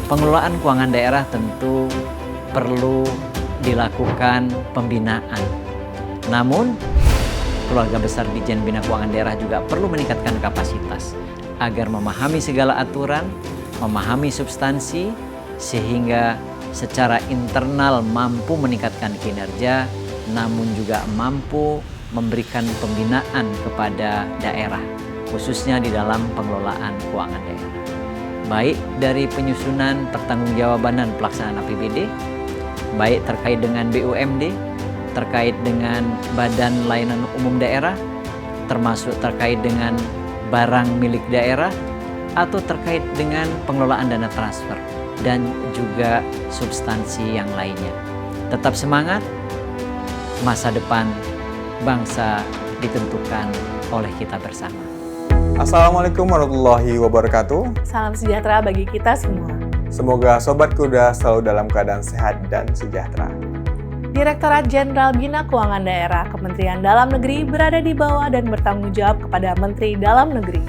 Pengelolaan keuangan daerah tentu perlu dilakukan pembinaan. Namun, keluarga besar Ditjen Bina Keuangan Daerah juga perlu meningkatkan kapasitas agar memahami segala aturan, memahami substansi, sehingga secara internal mampu meningkatkan kinerja, namun juga mampu memberikan pembinaan kepada daerah, khususnya di dalam pengelolaan keuangan daerah. Baik dari penyusunan pertanggungjawaban dan pelaksanaan APBD, baik terkait dengan BUMD, terkait dengan Badan Layanan Umum Daerah, termasuk terkait dengan barang milik daerah, atau terkait dengan pengelolaan dana transfer, dan juga substansi yang lainnya. Tetap semangat, masa depan bangsa ditentukan oleh kita bersama. Assalamualaikum warahmatullahi wabarakatuh. Salam sejahtera bagi kita semua. Semoga Sobat Kuda selalu dalam keadaan sehat dan sejahtera. Direktorat Jenderal Bina Keuangan Daerah Kementerian Dalam Negeri berada di bawah dan bertanggung jawab kepada Menteri Dalam Negeri.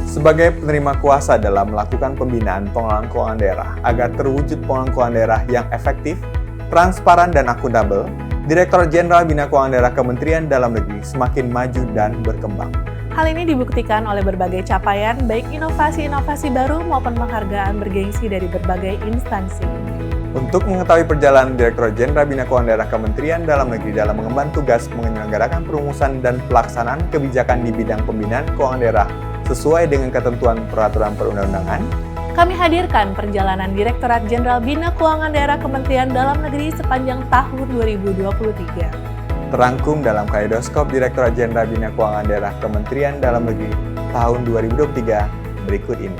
Sebagai penerima kuasa dalam melakukan pembinaan pengelolaan keuangan daerah agar terwujud pengelolaan keuangan daerah yang efektif, transparan, dan akuntabel, Direktorat Jenderal Bina Keuangan Daerah Kementerian Dalam Negeri semakin maju dan berkembang. Hal ini dibuktikan oleh berbagai capaian, baik inovasi-inovasi baru maupun penghargaan bergengsi dari berbagai instansi. Untuk mengetahui perjalanan Direktorat Jenderal Bina Keuangan Daerah Kementerian Dalam Negeri dalam mengemban tugas menyelenggarakan perumusan dan pelaksanaan kebijakan di bidang pembinaan keuangan daerah sesuai dengan ketentuan peraturan perundang-undangan, kami hadirkan perjalanan Direktorat Jenderal Bina Keuangan Daerah Kementerian Dalam Negeri sepanjang tahun 2023. terangkum dalam Kaleidoskop Direktorat Jenderal Bina Keuangan Daerah Kementerian Dalam Negeri tahun 2023 berikut ini.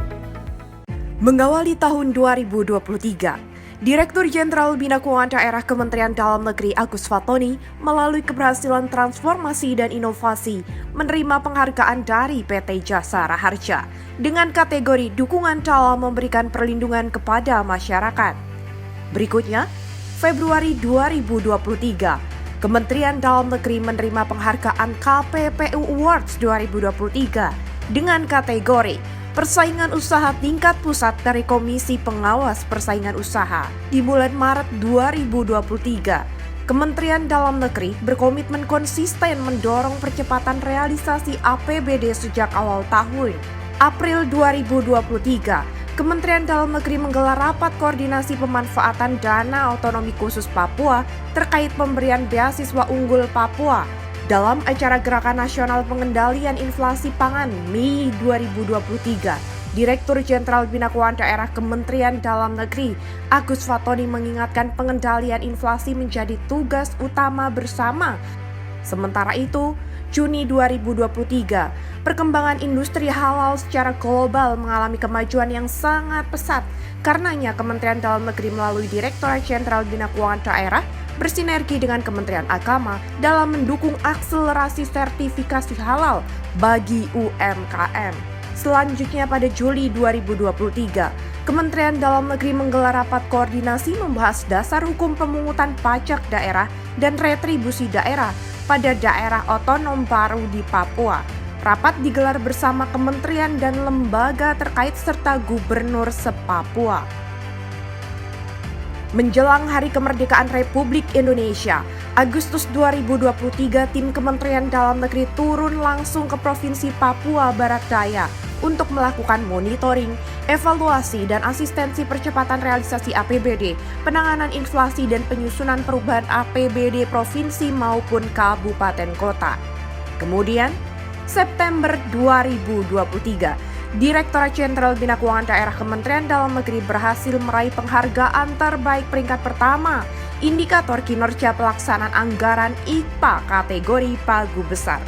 Mengawali tahun 2023, Direktur Jenderal Bina Keuangan Daerah Kementerian Dalam Negeri Agus Fatoni melalui keberhasilan transformasi dan inovasi menerima penghargaan dari PT Jasa Raharja dengan kategori dukungan dalam memberikan perlindungan kepada masyarakat. Berikutnya, Februari 2023, Kementerian Dalam Negeri menerima penghargaan KPPU Awards 2023 dengan kategori Persaingan Usaha Tingkat Pusat dari Komisi Pengawas Persaingan Usaha. Di bulan Maret 2023, Kementerian Dalam Negeri berkomitmen konsisten mendorong percepatan realisasi APBD sejak awal tahun. April 2023, Kementerian Dalam Negeri menggelar rapat koordinasi pemanfaatan dana otonomi khusus Papua terkait pemberian beasiswa unggul Papua. Dalam acara Gerakan Nasional Pengendalian Inflasi Pangan Mei 2023, Direktur Jenderal Bina Keuangan Daerah Kementerian Dalam Negeri Agus Fatoni mengingatkan pengendalian inflasi menjadi tugas utama bersama. Sementara itu, Juni 2023, perkembangan industri halal secara global mengalami kemajuan yang sangat pesat. Karenanya, Kementerian Dalam Negeri melalui Direktorat Jenderal Bina Keuangan Daerah bersinergi dengan Kementerian Agama dalam mendukung akselerasi sertifikasi halal bagi UMKM. Selanjutnya pada Juli 2023, Kementerian Dalam Negeri menggelar rapat koordinasi membahas dasar hukum pemungutan pajak daerah dan retribusi daerah pada daerah otonom baru di Papua. Rapat digelar bersama kementerian dan lembaga terkait serta gubernur se-Papua. Menjelang Hari Kemerdekaan Republik Indonesia, Agustus 2023, tim Kementerian Dalam Negeri turun langsung ke Provinsi Papua Barat Daya untuk melakukan monitoring, evaluasi, dan asistensi percepatan realisasi APBD, penanganan inflasi, dan penyusunan perubahan APBD provinsi maupun kabupaten kota. Kemudian, September 2023, Direktorat Jenderal Bina Keuangan Daerah Kementerian Dalam Negeri berhasil meraih penghargaan terbaik peringkat pertama Indikator Kinerja Pelaksanaan Anggaran IPA kategori Pagu Besar.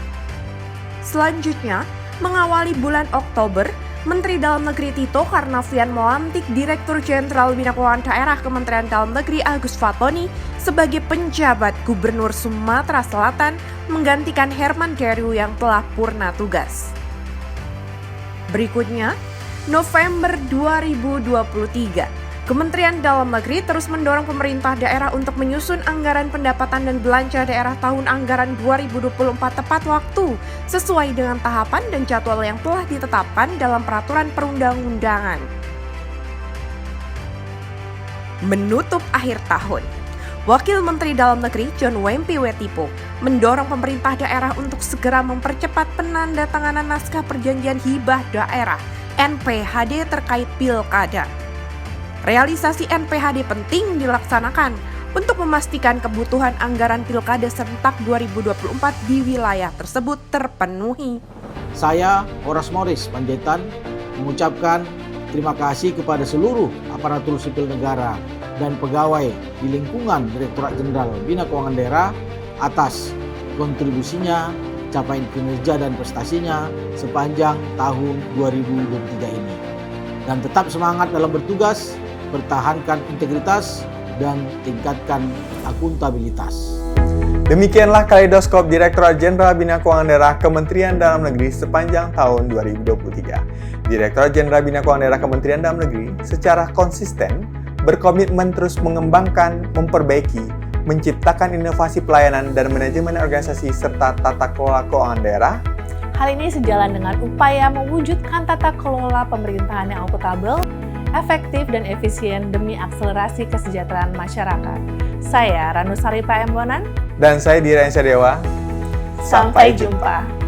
Selanjutnya, mengawali bulan Oktober, Menteri Dalam Negeri Tito Karnavian melantik Direktur Jenderal Bina Keuangan Daerah Kementerian Dalam Negeri Agus Fatoni sebagai penjabat Gubernur Sumatera Selatan menggantikan Herman Deru yang telah purna tugas. Berikutnya, November 2023, Kementerian Dalam Negeri terus mendorong pemerintah daerah untuk menyusun anggaran pendapatan dan belanja daerah tahun anggaran 2024 tepat waktu, sesuai dengan tahapan dan jadwal yang telah ditetapkan dalam peraturan perundang-undangan. menutup akhir tahun. Wakil Menteri Dalam Negeri John Wempi Wetipo mendorong pemerintah daerah untuk segera mempercepat penandatanganan naskah perjanjian hibah daerah NPHD terkait pilkada. Realisasi NPHD penting dilaksanakan untuk memastikan kebutuhan anggaran pilkada serentak 2024 di wilayah tersebut terpenuhi. Saya, Horas Morris Panjaitan, mengucapkan terima kasih kepada seluruh aparatur sipil negara dan pegawai di lingkungan Direktorat Jenderal Bina Keuangan Daerah atas kontribusinya, capaian kinerja dan prestasinya sepanjang tahun 2023 ini. Dan tetap semangat dalam bertugas, pertahankan integritas, dan tingkatkan akuntabilitas. Demikianlah kaleidoskop Direktorat Jenderal Bina Keuangan Daerah Kementerian Dalam Negeri sepanjang tahun 2023. Direktorat Jenderal Bina Keuangan Daerah Kementerian Dalam Negeri secara konsisten berkomitmen terus mengembangkan, memperbaiki, menciptakan inovasi pelayanan dan manajemen organisasi serta tata kelola keuangan daerah. Hal ini sejalan dengan upaya mewujudkan tata kelola pemerintahan yang akuntabel, efektif dan efisien demi akselerasi kesejahteraan masyarakat. Saya Ranusari Paembonan. Dan saya Dira Ensyah Dewa. Sampai jumpa.